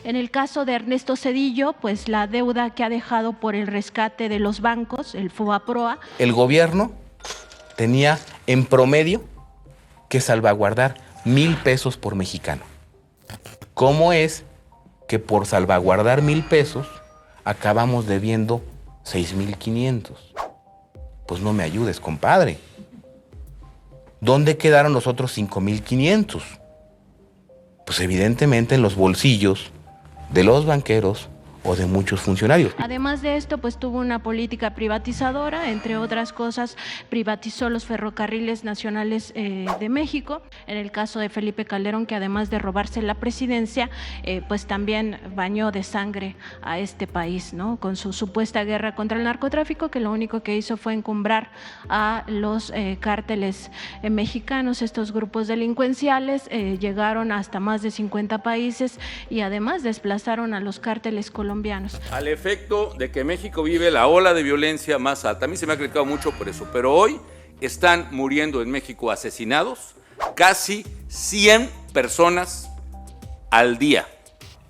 En el caso de Ernesto Zedillo, pues la deuda que ha dejado por el rescate de los bancos, el FOBAPROA. El gobierno tenía en promedio que salvaguardar 1,000 pesos por mexicano. ¿Cómo es que por salvaguardar 1,000 pesos acabamos debiendo 6,500? Pues no me ayudes, compadre. ¿Dónde quedaron los otros 5,500? Pues evidentemente en los bolsillos de los banqueros o de muchos funcionarios. Además de esto, pues tuvo una política privatizadora, entre otras cosas, privatizó los ferrocarriles nacionales de México. En el caso de Felipe Calderón, que además de robarse la presidencia, pues también bañó de sangre a este país, ¿no? Con su supuesta guerra contra el narcotráfico, que lo único que hizo fue encumbrar a los cárteles mexicanos. Estos grupos delincuenciales llegaron hasta más de 50 países y además desplazaron a los cárteles colombianos. Al efecto de que México vive la ola de violencia más alta. A mí se me ha criticado mucho por eso, pero hoy están muriendo en México asesinados casi 100 personas al día.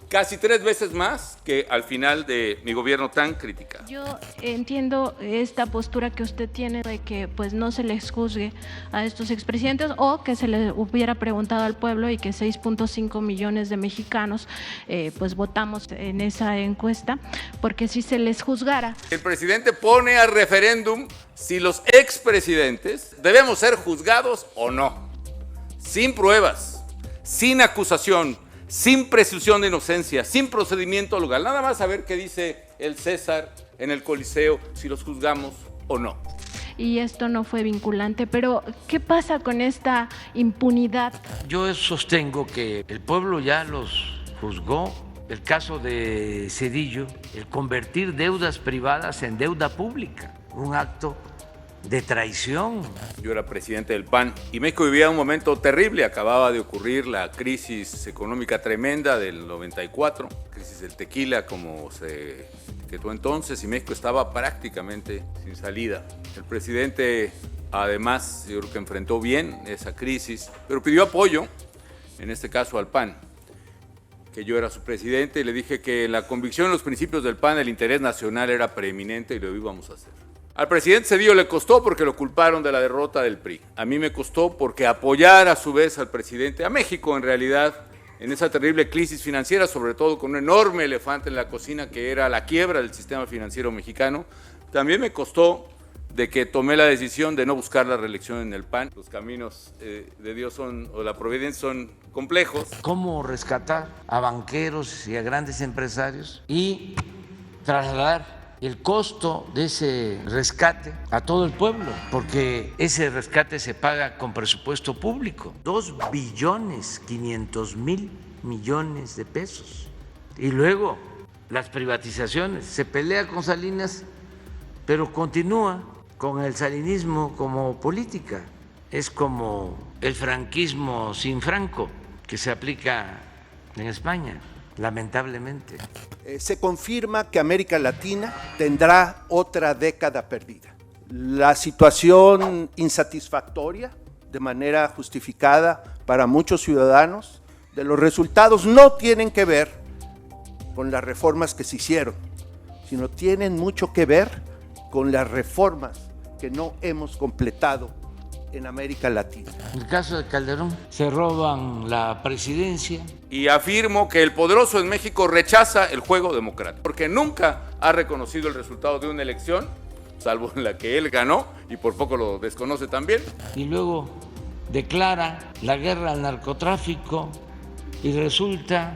Casi 3 veces más que al final de mi gobierno tan criticado. Yo entiendo esta postura que usted tiene de que pues no se les juzgue a estos expresidentes o que se le hubiera preguntado al pueblo y que 6.5 millones de mexicanos pues votamos en esa encuesta, porque si se les juzgara. El presidente pone a referéndum si los expresidentes debemos ser juzgados o no, sin pruebas, sin acusación, sin presunción de inocencia, sin procedimiento legal, nada más a ver qué dice el César en el Coliseo, si los juzgamos o no. Y esto no fue vinculante, pero ¿qué pasa con esta impunidad? Yo sostengo que el pueblo ya los juzgó. El caso de Zedillo, el convertir deudas privadas en deuda pública, un acto de traición. Yo era presidente del PAN y México vivía un momento terrible. Acababa de ocurrir la crisis económica tremenda del 94, crisis del tequila como se etiquetó entonces, y México estaba prácticamente sin salida. El presidente además yo creo que enfrentó bien esa crisis, pero pidió apoyo, en este caso al PAN, que yo era su presidente, y le dije que la convicción en los principios del PAN, el interés nacional era preeminente y lo íbamos a hacer. Al presidente Zedillo le costó porque lo culparon de la derrota del PRI. A mí me costó porque apoyar a su vez al presidente, a México en realidad, en esa terrible crisis financiera, sobre todo con un enorme elefante en la cocina que era la quiebra del sistema financiero mexicano, también me costó de que tomé la decisión de no buscar la reelección en el PAN. Los caminos de Dios son, o la providencia son complejos. ¿Cómo rescatar a banqueros y a grandes empresarios y trasladar el costo de ese rescate a todo el pueblo? Porque ese rescate se paga con presupuesto público, 2.500.000.000.000 de pesos. Y luego las privatizaciones, se pelea con Salinas, pero continúa con el salinismo como política. Es como el franquismo sin Franco que se aplica en España, lamentablemente. Se confirma que América Latina tendrá otra década perdida. La situación insatisfactoria, de manera justificada para muchos ciudadanos, de los resultados no tienen que ver con las reformas que se hicieron, sino tienen mucho que ver con las reformas que no hemos completado en América Latina. En el caso de Calderón, se roban la presidencia. Y afirmo que el poderoso en México rechaza el juego democrático, porque nunca ha reconocido el resultado de una elección, salvo en la que él ganó, y por poco lo desconoce también. Y luego declara la guerra al narcotráfico y resulta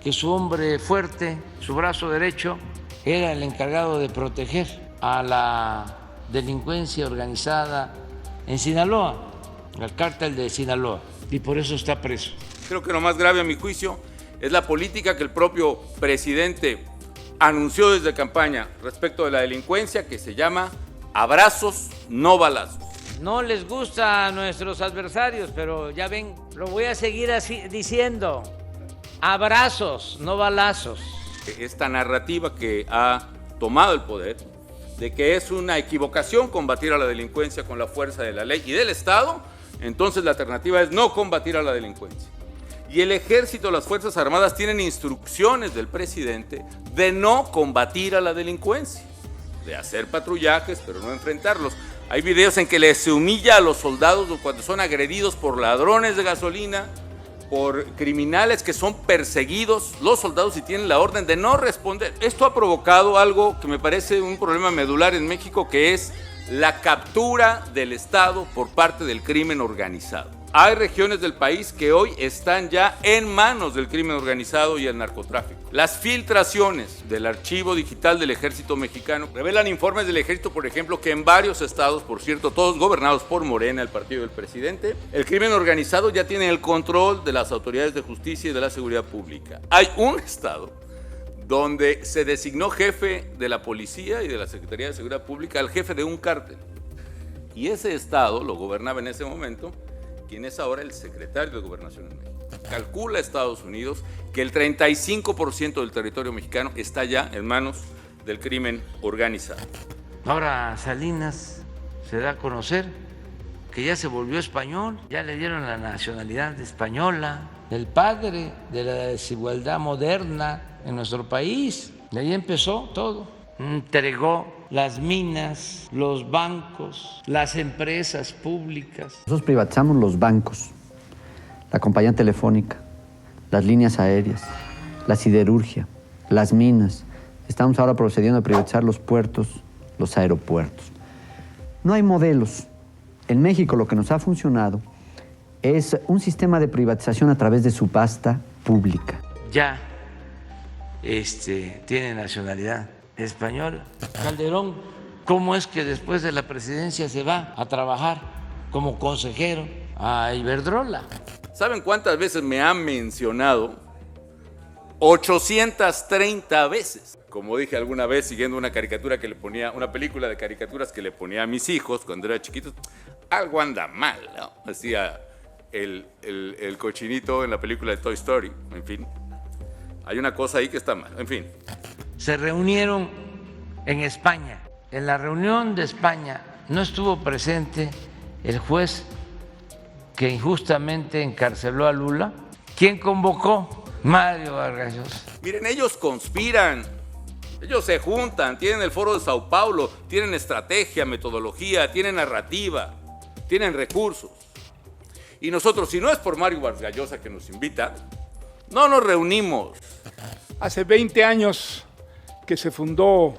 que su hombre fuerte, su brazo derecho, era el encargado de proteger a la delincuencia organizada en Sinaloa, al cártel de Sinaloa, y por eso está preso. Creo que lo más grave a mi juicio es la política que el propio presidente anunció desde campaña respecto de la delincuencia, que se llama abrazos, no balazos. No les gusta a nuestros adversarios, pero ya ven, lo voy a seguir así diciendo. Abrazos, no balazos. Esta narrativa que ha tomado el poder, de que es una equivocación combatir a la delincuencia con la fuerza de la ley y del Estado, entonces la alternativa es no combatir a la delincuencia. Y el ejército, las Fuerzas Armadas tienen instrucciones del presidente de no combatir a la delincuencia, de hacer patrullajes, pero no enfrentarlos. Hay videos en que se humilla a los soldados cuando son agredidos por ladrones de gasolina, por criminales que son perseguidos, los soldados, y tienen la orden de no responder. Esto ha provocado algo que me parece un problema medular en México, que es la captura del Estado por parte del crimen organizado. Hay regiones del país que hoy están ya en manos del crimen organizado y el narcotráfico. Las filtraciones del archivo digital del Ejército Mexicano revelan informes del Ejército, por ejemplo, que en varios estados, por cierto, todos gobernados por Morena, el partido del presidente, el crimen organizado ya tiene el control de las autoridades de justicia y de la seguridad pública. Hay un estado donde se designó jefe de la policía y de la Secretaría de Seguridad Pública al jefe de un cártel. Y ese estado lo gobernaba en ese momento quien es ahora el secretario de Gobernación en México. Calcula Estados Unidos que el 35% del territorio mexicano está ya en manos del crimen organizado. Ahora Salinas se da a conocer que ya se volvió español, ya le dieron la nacionalidad española, el padre de la desigualdad moderna en nuestro país. De ahí empezó todo. Entregó las minas, los bancos, las empresas públicas. Nosotros privatizamos los bancos, la compañía telefónica, las líneas aéreas, la siderurgia, las minas. Estamos ahora procediendo a privatizar los puertos, los aeropuertos. No hay modelos. En México lo que nos ha funcionado es un sistema de privatización a través de subasta pública. Ya tiene nacionalidad española. Calderón, ¿cómo es que después de la presidencia se va a trabajar como consejero a Iberdrola? ¿Saben cuántas veces me han mencionado? 830 veces. Como dije alguna vez, siguiendo una caricatura que le ponía, una película de caricaturas que le ponía a mis hijos cuando era chiquitos, algo anda mal, ¿no? Decía el cochinito en la película de Toy Story, en fin. Hay una cosa ahí que está mal, en fin. Se reunieron en España. En la reunión de España no estuvo presente el juez que injustamente encarceló a Lula. ¿Quién convocó? Mario Vargas Llosa. Miren, ellos conspiran, ellos se juntan, tienen el Foro de Sao Paulo, tienen estrategia, metodología, tienen narrativa, tienen recursos. Y nosotros, si no es por Mario Vargas Llosa que nos invita, no nos reunimos. Hace 20 años que se fundó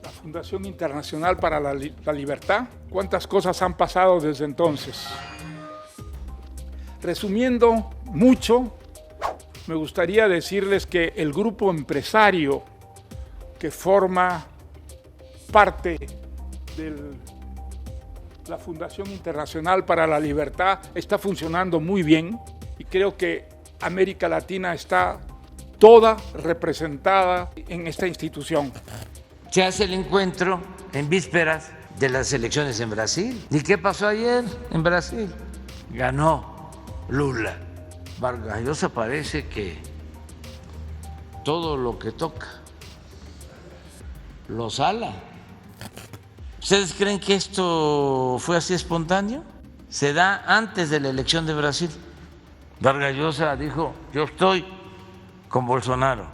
la Fundación Internacional para la Libertad. ¿Cuántas cosas han pasado desde entonces? Resumiendo mucho, me gustaría decirles que el grupo empresario que forma parte de la Fundación Internacional para la Libertad está funcionando muy bien y creo que América Latina está toda representada en esta institución. Se hace el encuentro en vísperas de las elecciones en Brasil. ¿Y qué pasó ayer en Brasil? Ganó Lula. Vargas Llosa parece que todo lo que toca lo sala. ¿Ustedes creen que esto fue así espontáneo? Se da antes de la elección de Brasil. Vargas Llosa dijo, yo estoy con Bolsonaro,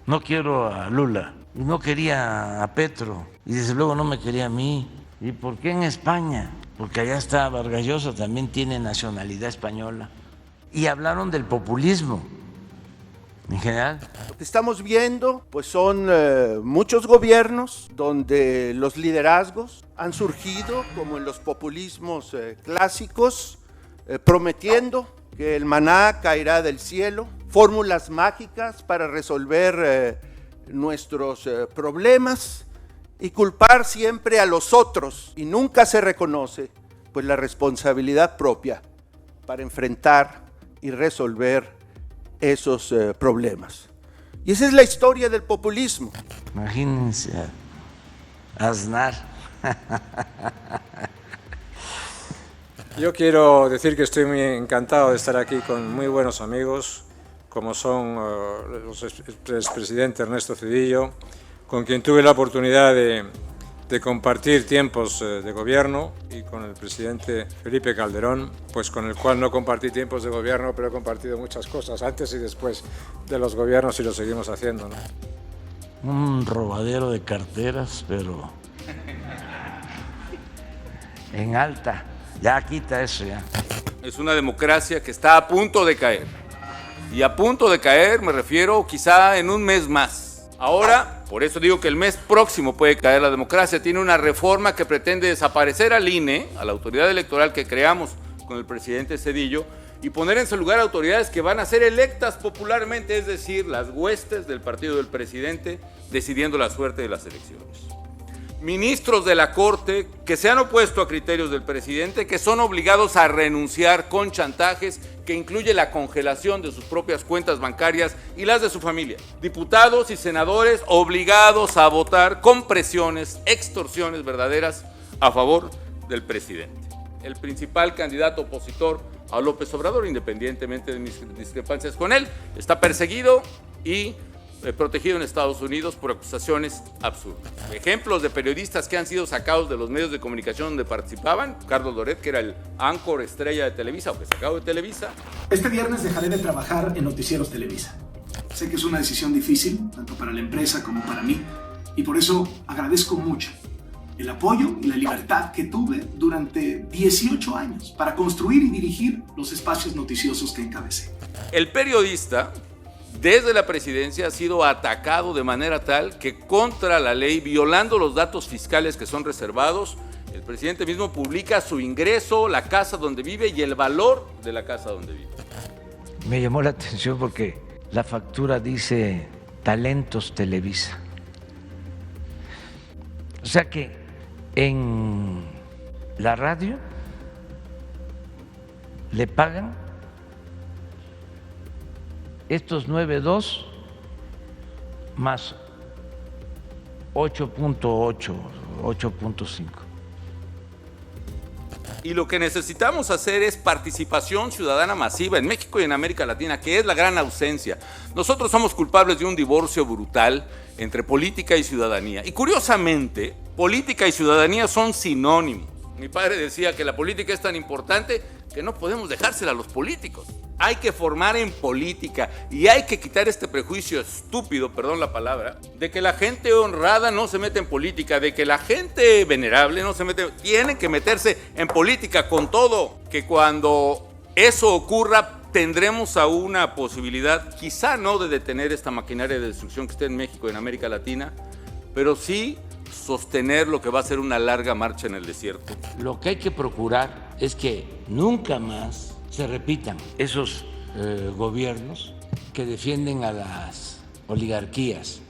no quiero a Lula, y no quería a Petro, y desde luego no me quería a mí. ¿Y por qué en España? Porque allá está Vargas Llosa, también tiene nacionalidad española. Y hablaron del populismo en general. Lo que estamos viendo pues son muchos gobiernos donde los liderazgos han surgido como en los populismos clásicos, prometiendo que el maná caerá del cielo, fórmulas mágicas para resolver nuestros problemas y culpar siempre a los otros, y nunca se reconoce pues la responsabilidad propia para enfrentar y resolver esos problemas. Y esa es la historia del populismo. Imagínense a Aznar. Yo quiero decir que estoy muy encantado de estar aquí con muy buenos amigos, como son el expresidente Ernesto Zedillo, con quien tuve la oportunidad de de compartir tiempos de gobierno, y con el presidente Felipe Calderón, pues con el cual no compartí tiempos de gobierno, pero he compartido muchas cosas antes y después de los gobiernos y lo seguimos haciendo, ¿no? Un robadero de carteras, pero en alta. Ya quita eso ya. Es una democracia que está a punto de caer. Y a punto de caer me refiero quizá en un mes más. Ahora, por eso digo que el mes próximo puede caer la democracia. Tiene una reforma que pretende desaparecer al INE, a la autoridad electoral que creamos con el presidente Zedillo, y poner en su lugar autoridades que van a ser electas popularmente, es decir, las huestes del partido del presidente decidiendo la suerte de las elecciones. Ministros de la Corte que se han opuesto a criterios del presidente, que son obligados a renunciar con chantajes que incluye la congelación de sus propias cuentas bancarias y las de su familia. Diputados y senadores obligados a votar con presiones, extorsiones verdaderas a favor del presidente. El principal candidato opositor a López Obrador, independientemente de mis discrepancias con él, está perseguido y protegido en Estados Unidos por acusaciones absurdas. Ejemplos de periodistas que han sido sacados de los medios de comunicación donde participaban: Carlos Loret, que era el áncor estrella de Televisa, o que sacado de Televisa. Este viernes dejaré de trabajar en Noticieros Televisa. Sé que es una decisión difícil, tanto para la empresa como para mí, y por eso agradezco mucho el apoyo y la libertad que tuve durante 18 años para construir y dirigir los espacios noticiosos que encabecé. El periodista, desde la presidencia, ha sido atacado de manera tal que, contra la ley, violando los datos fiscales que son reservados, el presidente mismo publica su ingreso, la casa donde vive y el valor de la casa donde vive. Me llamó la atención porque la factura dice Talentos Televisa. O sea que en la radio le pagan estos 9.2 más 8.8, 8.5. Y lo que necesitamos hacer es participación ciudadana masiva en México y en América Latina, que es la gran ausencia. Nosotros somos culpables de un divorcio brutal entre política y ciudadanía. Y curiosamente, política y ciudadanía son sinónimos. Mi padre decía que la política es tan importante que no podemos dejársela a los políticos. Hay que formar en política y hay que quitar este prejuicio estúpido, perdón la palabra, de que la gente honrada no se mete en política, de que la gente venerable no se mete. Tienen que meterse en política con todo, que cuando eso ocurra tendremos aún una posibilidad, quizá no de detener esta maquinaria de destrucción que está en México y en América Latina, pero sí sostener lo que va a ser una larga marcha en el desierto. Lo que hay que procurar es que nunca más se repitan esos gobiernos que defienden a las oligarquías,